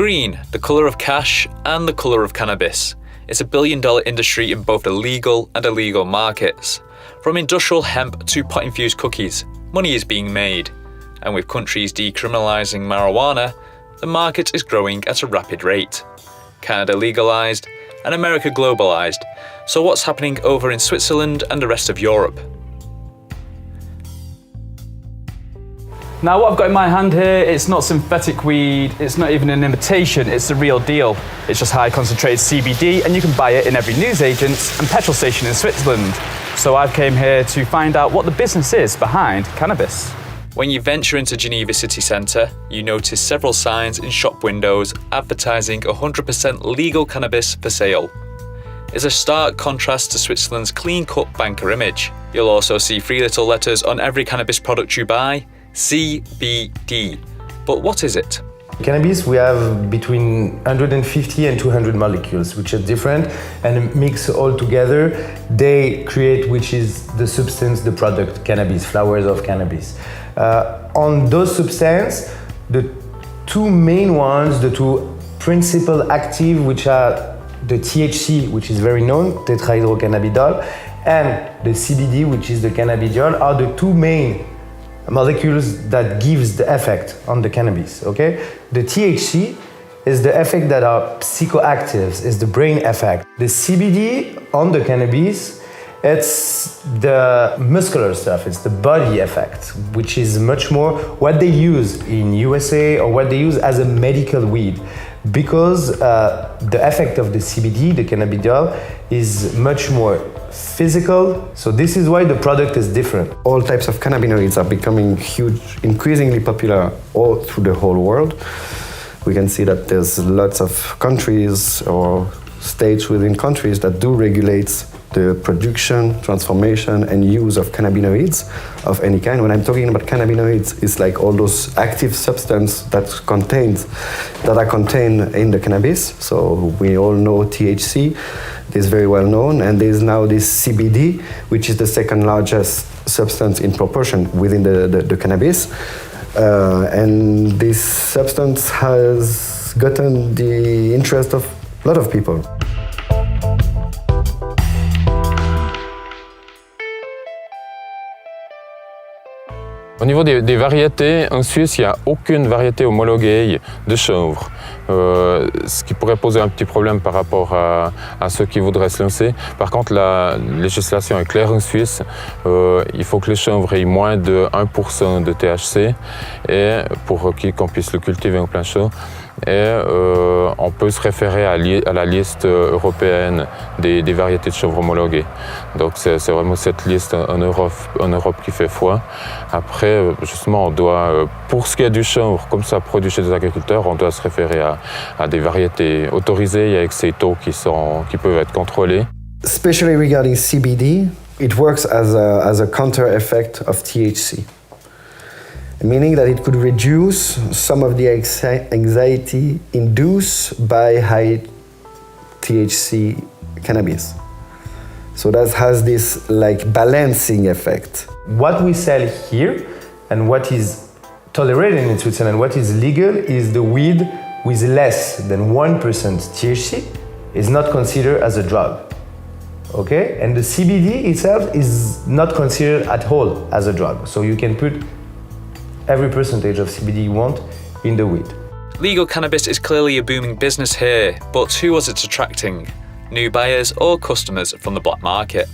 Green, the colour of cash and the colour of cannabis. It's a billion-dollar industry in both the legal and illegal markets. From industrial hemp to pot-infused cookies, money is being made. And with countries decriminalising marijuana, the market is growing at a rapid rate. Canada legalised and America globalised. So what's happening over in Switzerland and the rest of Europe? Now what I've got in my hand here, it's not synthetic weed, it's not even an imitation, it's the real deal. It's just high concentrated CBD and you can buy it in every newsagent and petrol station in Switzerland. So I've came here to find out what the business is behind cannabis. When you venture into Geneva city centre, you notice several signs in shop windows advertising 100% legal cannabis for sale. It's a stark contrast to Switzerland's clean-cut banker image. You'll also see 3 little letters on every cannabis product you buy, CBD. But what is it? Cannabis, we have between 150 and 200 molecules, which are different, and mix all together, they create, which is the substance, the product, cannabis, flowers of cannabis. On those substances, the 2 main ones, the 2 principal active, which are the THC, which is very known, tetrahydrocannabinol, and the CBD, which is the cannabidiol, are the 2 main molecules that gives the effect on the cannabis, okay? The THC is the effect that are psychoactives, is the brain effect. The CBD on the cannabis, it's the muscular stuff, it's the body effect, which is much more what they use in USA or what they use as a medical weed. Because the effect of the CBD, the cannabidiol, is much more physical. So this is why the product is different. All types of cannabinoids are becoming huge, increasingly popular all through the whole world. We can see that there's lots of countries or states within countries that do regulate the production, transformation, and use of cannabinoids of any kind. When I'm talking about cannabinoids, it's like all those active substances that are contained in the cannabis. So we all know THC, it is very well known, and there's now this CBD, which is the second largest substance in proportion within the cannabis. And this substance has gotten the interest of a lot of people. Au niveau des variétés, en Suisse, il n'y a aucune variété homologuée de chanvre, ce qui pourrait poser un petit problème par rapport à ceux qui voudraient se lancer. Par contre, la législation est claire en Suisse. Il faut que le chanvre ait moins de 1% de THC et pour qu'on puisse le cultiver en plein champ. Et on peut se référer à la liste européenne des variétés de chanvre homologuées. Donc c'est vraiment cette liste en Europe qui fait foi. Après, justement, on doit, pour ce qui est du chanvre, comme ça produit chez des agriculteurs, on doit se référer à des variétés autorisées et avec ces taux qui peuvent être contrôlés. Especially regarding CBD, it works as a counter effect of THC. Meaning that it could reduce some of the anxiety induced by high THC cannabis. So that has this like balancing effect. What we sell here and what is tolerated in Switzerland, what is legal, is the weed with less than 1% THC is not considered as a drug. Okay? And the CBD itself is not considered at all as a drug. So you can put every percentage of CBD you want in the weed. Legal cannabis is clearly a booming business here, but who was it attracting? New buyers or customers from the black market?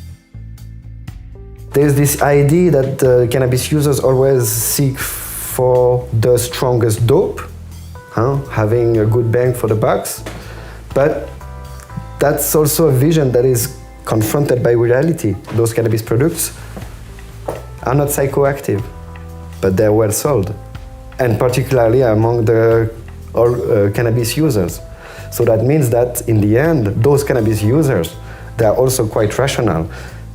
There's this idea that cannabis users always seek for the strongest dope, having a good bang for the bucks. But that's also a vision that is confronted by reality. Those cannabis products are not psychoactive, but they're well sold, and particularly among the cannabis users. So that means that in the end, those cannabis users, they are also quite rational,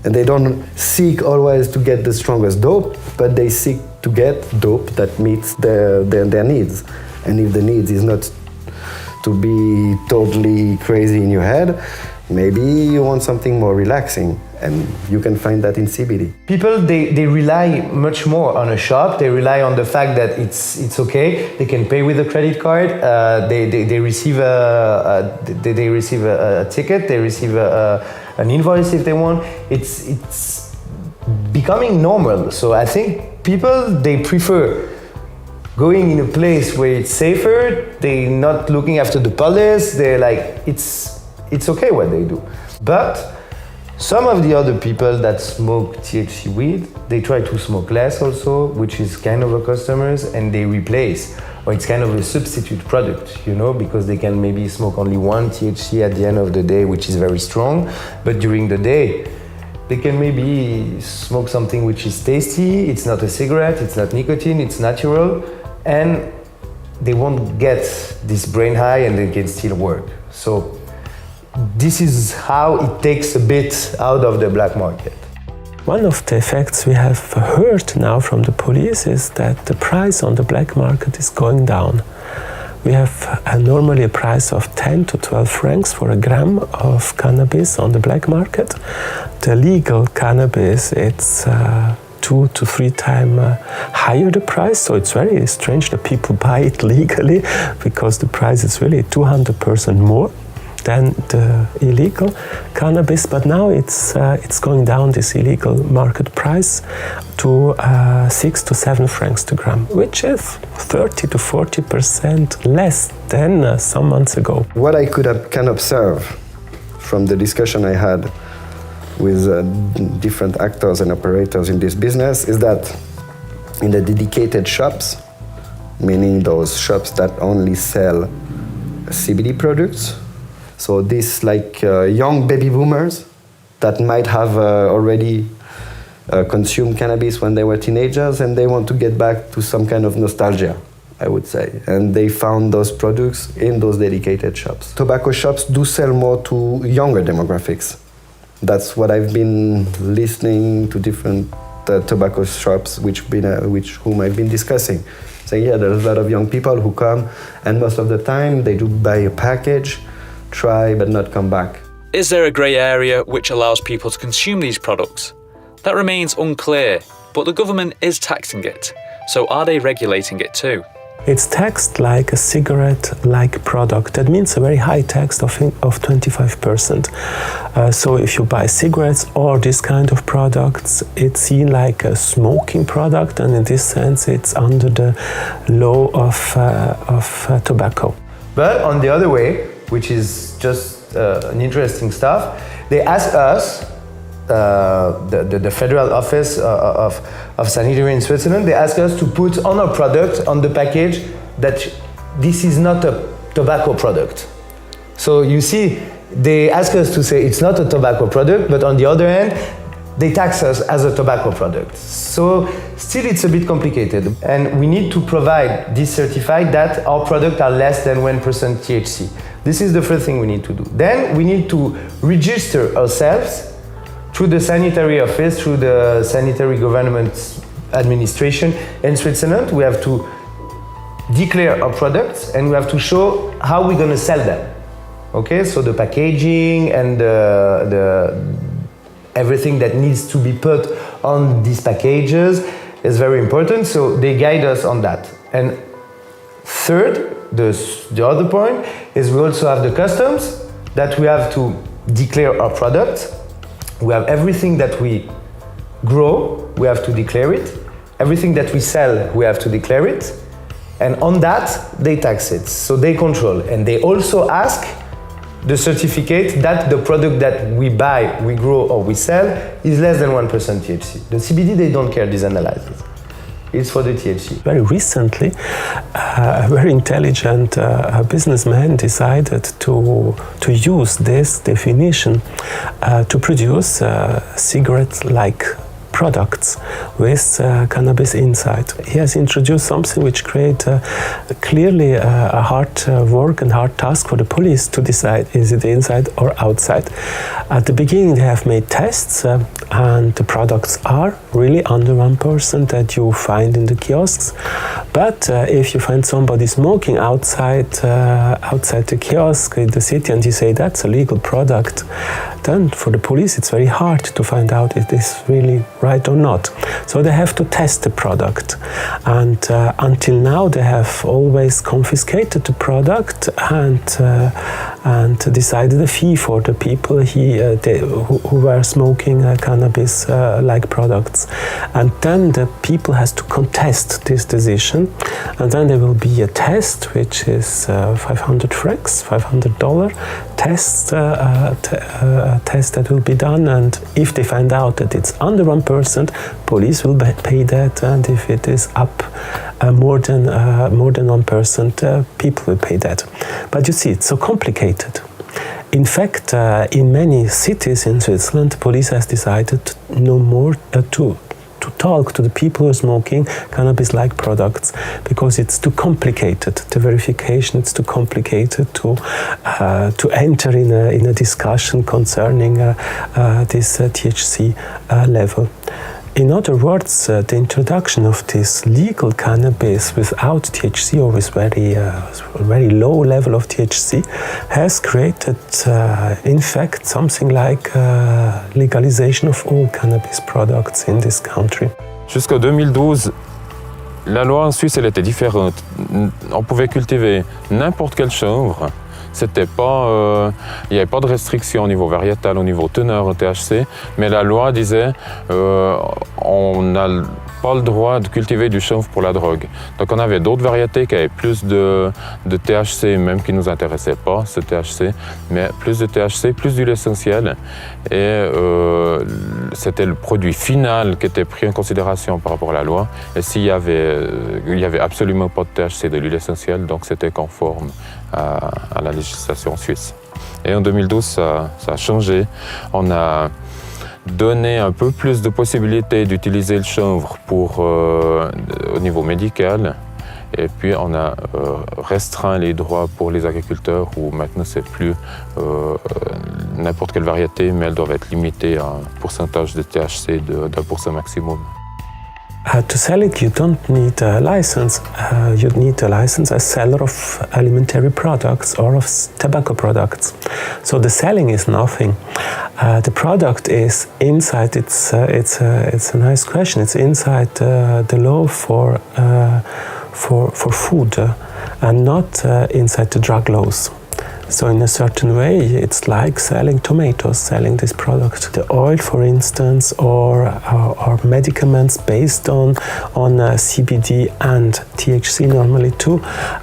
and they don't seek always to get the strongest dope, but they seek to get dope that meets their needs. And if the need is not to be totally crazy in your head, maybe you want something more relaxing. And you can find that in CBD. People, they rely much more on a shop. They rely on the fact that it's okay. They can pay with a credit card. They receive a ticket. They receive an invoice if they want. It's becoming normal. So I think people, they prefer going in a place where it's safer. They're not looking after the police. They're like, it's okay what they do. But some of the other people that smoke THC weed, they try to smoke less also, which is kind of a customers, and they replace, or it's kind of a substitute product, you know, because they can maybe smoke only one THC at the end of the day, which is very strong, but during the day, they can maybe smoke something which is tasty, it's not a cigarette, it's not nicotine, it's natural, and they won't get this brain high and they can still work. So this is how it takes a bit out of the black market. One of the effects we have heard now from the police is that the price on the black market is going down. We have normally a price of 10 to 12 francs for a gram of cannabis on the black market. The legal cannabis, it's 2 to 3 times higher the price, so it's very strange that people buy it legally because the price is really 200% more than the illegal cannabis, but now it's going down, this illegal market price, to 6 to 7 francs per gram, which is 30 to 40% less than some months ago. What I can observe from the discussion I had with different actors and operators in this business is that in the dedicated shops, meaning those shops that only sell CBD products, so these young baby boomers that might have already consumed cannabis when they were teenagers and they want to get back to some kind of nostalgia, I would say. And they found those products in those dedicated shops. Tobacco shops do sell more to younger demographics. That's what I've been listening to different tobacco shops whom I've been discussing. Saying, yeah, there's a lot of young people who come and most of the time they do buy a package, try but not come back. Is there a grey area which allows people to consume these products? That remains unclear, but the government is taxing it. So are they regulating it too? It's taxed like a cigarette-like product. That means a very high tax of 25%. So if you buy cigarettes or this kind of products, it's seen like a smoking product, and in this sense, it's under the law of tobacco. But on the other way, which is just an interesting stuff, they ask us, the Federal Office of Sanitary in Switzerland, they ask us to put on our product, on the package, that this is not a tobacco product. So you see, they ask us to say it's not a tobacco product, but on the other hand, they tax us as a tobacco product. So still it's a bit complicated. And we need to provide this certificate that our products are less than 1% THC. This is the first thing we need to do. Then we need to register ourselves through the sanitary office, through the sanitary government administration in Switzerland. We have to declare our products and we have to show how we're going to sell them. Okay, so the packaging and the everything that needs to be put on these packages is very important. So they guide us on that. And third, the other point is we also have the customs that we have to declare our product. We have everything that we grow, we have to declare it. Everything that we sell, we have to declare it. And on that, they tax it. So they control. And they also ask the certificate that the product that we buy, we grow, or we sell is less than 1% THC. The CBD, they don't care this analysis. It's for the THC. Very recently, a very intelligent businessman decided to use this definition to produce cigarette-like products with cannabis inside. He has introduced something which creates clearly a hard work and hard task for the police to decide is it inside or outside. At the beginning they have made tests and the products are really under 1% that you find in the kiosks. But if you find somebody smoking outside the kiosk in the city and you say that's a legal product, then for the police it's very hard to find out if this is really right or not. So they have to test the product, and until now they have always confiscated the product and decided a fee for the people who were smoking cannabis-like products. And then the people has to contest this decision, and then there will be a test which is 500 francs, $500 test that will be done, and if they find out that it's under 1%, police will pay that, and if it is up more than 1%, people will pay that. But you see, it's so complicated. In fact, in many cities in Switzerland, police has decided no more to talk to the people who are smoking cannabis-like products because it's too complicated. The verification, it's too complicated to enter in a discussion concerning this THC level. In other words, the introduction of this legal cannabis without THC or with very low level of THC has created, in fact, something like legalization of all cannabis products in this country. Jusqu'en 2012, la loi en Suisse, elle était différente. On pouvait cultiver n'importe quel chanvre. C'était pas, il n'y avait pas de restriction au niveau variétal, au niveau teneur en THC, mais la loi disait on n'a pas le droit de cultiver du chanvre pour la drogue. Donc on avait d'autres variétés qui avaient plus de THC, même qui ne nous intéressaient pas, ce THC, mais plus de THC, plus d'huile essentielle. Et c'était le produit final qui était pris en considération par rapport à la loi. Et il y avait absolument pas de THC, de l'huile essentielle, donc c'était conforme à la législation suisse. Et en 2012, ça a changé. On a donné un peu plus de possibilités d'utiliser le chanvre au niveau médical. Et puis on a restreint les droits pour les agriculteurs où maintenant c'est plus n'importe quelle variété, mais elles doivent être limitées à un pourcentage de THC d'1% maximum. To sell it, you don't need a license. You need a license as seller of alimentary products or of tobacco products. So the selling is nothing. The product is inside. It's a nice question. It's inside the law for food and not inside the drug laws. So in a certain way, it's like selling tomatoes, selling this product. The oil, for instance, or medicaments based on CBD and THC normally too,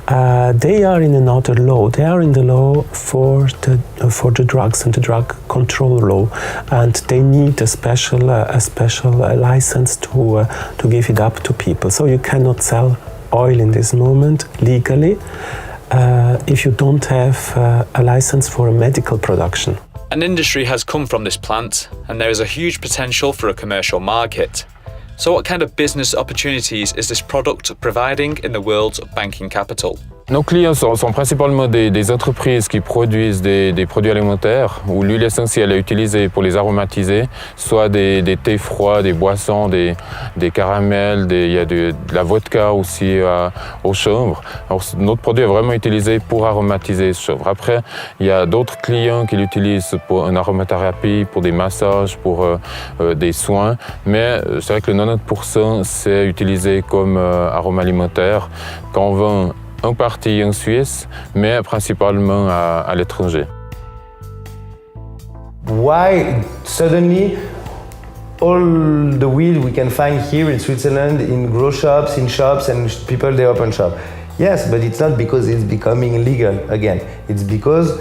they are in another law. They are in the law for the drugs and the drug control law, and they need a special license to give it up to people. So you cannot sell oil in this moment legally. If you don't have a license for a medical production. An industry has come from this plant, and there is a huge potential for a commercial market. So what kind of business opportunities is this product providing in the world's banking capital? Nos clients sont principalement des entreprises qui produisent des produits alimentaires où l'huile essentielle est utilisée pour les aromatiser, soit des thés froids, des boissons, des caramels, il y a de la vodka aussi au chanvre. Alors, notre produit est vraiment utilisé pour aromatiser ce chanvre. Après, il y a d'autres clients qui l'utilisent pour une aromathérapie, pour des massages, pour des soins, mais c'est vrai que le 90% c'est utilisé comme arôme alimentaire qu'on vend en partie en Suisse, mais principalement à l'étranger. Why suddenly all the weed we can find here in Switzerland in grow shops, in shops, and people they open shop? Yes, but it's not because it's becoming legal again. It's because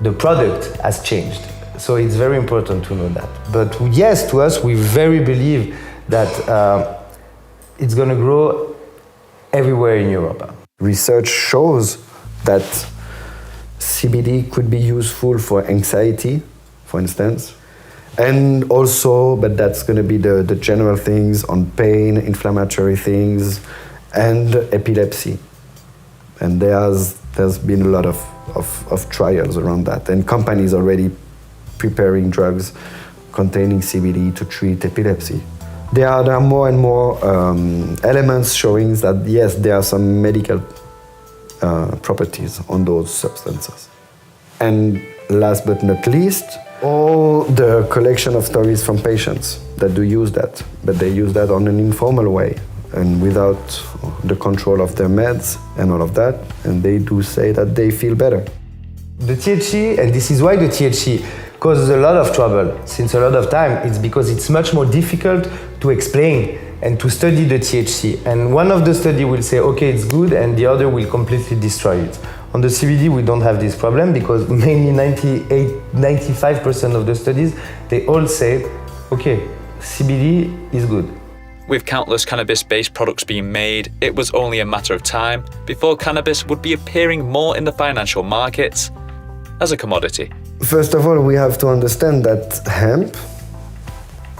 the product has changed. So it's very important to know that. But yes, to us, we very believe that it's going to grow everywhere in Europe. Research shows that CBD could be useful for anxiety, for instance, and also, but that's going to be the general things on pain, inflammatory things, and epilepsy. And there's been a lot of trials around that, and companies already preparing drugs containing CBD to treat epilepsy. There are more and more elements showing that, yes, there are some medical properties on those substances. And last but not least, Or the collection of stories from patients that do use that, but they use that on an informal way and without the control of their meds and all of that, and they do say that they feel better. The THC, and this is why the THC causes a lot of trouble since a lot of time, it's because it's much more difficult to explain and to study the THC. And one of the study will say, okay, it's good, and the other will completely destroy it. On the CBD, we don't have this problem because mainly 95% of the studies, they all say, okay, CBD is good. With countless cannabis-based products being made, it was only a matter of time before cannabis would be appearing more in the financial markets as a commodity. First of all, we have to understand that hemp,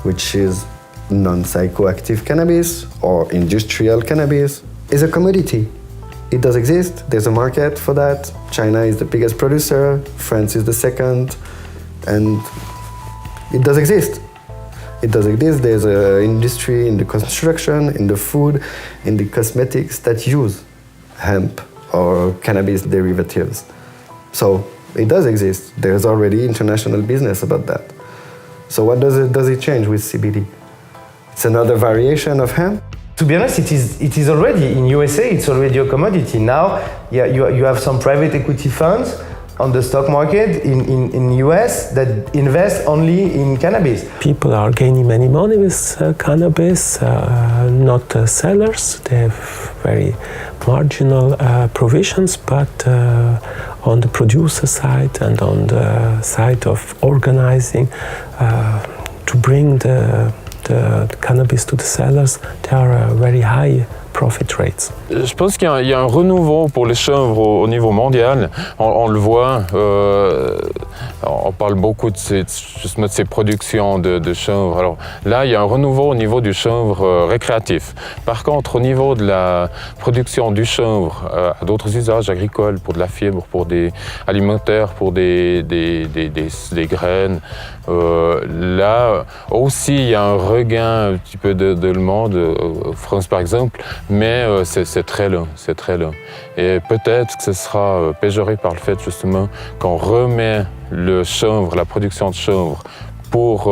which is non-psychoactive cannabis or industrial cannabis, is a commodity. It does exist, there's a market for that. China is the biggest producer, France is the second, and it does exist. It does exist, there's an industry in the construction, in the food, in the cosmetics that use hemp or cannabis derivatives. So it does exist, there's already international business about that. So what does it change with CBD? It's another variation of hemp. To be honest, it is already, in USA, it's already a commodity. Now, yeah, you have some private equity funds on the stock market in US that invest only in cannabis. People are gaining many money with cannabis, not sellers. They have very marginal provisions, but on the producer side and on the side of organizing to bring the cannabis to the sellers, there are very high profit rates. Je pense qu'il y a un renouveau pour les chanvres au niveau mondial. On le voit, on parle beaucoup de ces productions de chanvre. Alors là, il y a un renouveau au niveau du chanvre récréatif. Par contre, au niveau de la production du chanvre à d'autres usages agricoles, pour de la fibre, pour des alimentaires, pour des graines, là aussi, il y a un regain un petit peu de demande, France par exemple, mais c'est très lent, c'est très lent. Et peut-être que ce sera péjoré par le fait justement qu'on remet le chanvre, la production de chanvre pour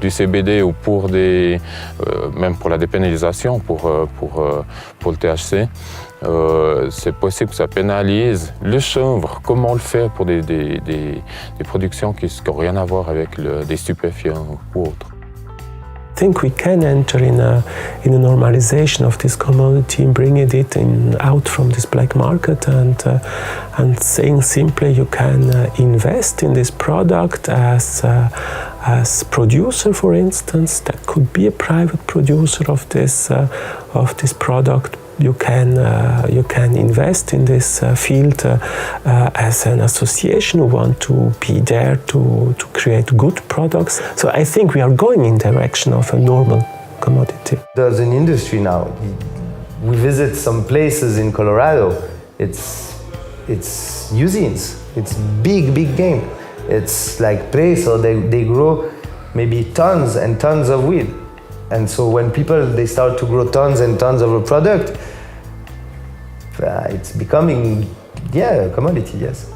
du CBD ou pour même pour la dépénalisation, pour le THC. C'est possible que ça pénalise le chanvre, comme on le fait pour des productions qui n'ont rien à voir avec des stupéfiants ou autres. I think we can enter in a normalization of this commodity and bringing it out from this black market and saying simply you can invest in this product as producer, for instance. That could be a private producer of this product. You can invest in this field as an association who want to be there to create good products. So I think we are going in direction of a normal commodity. There's an industry now. We visit some places in Colorado. It's usines. It's big game. It's like place, so they grow maybe tons and tons of weed. And so when they start to grow tons and tons of a product, it's becoming, a commodity, yes.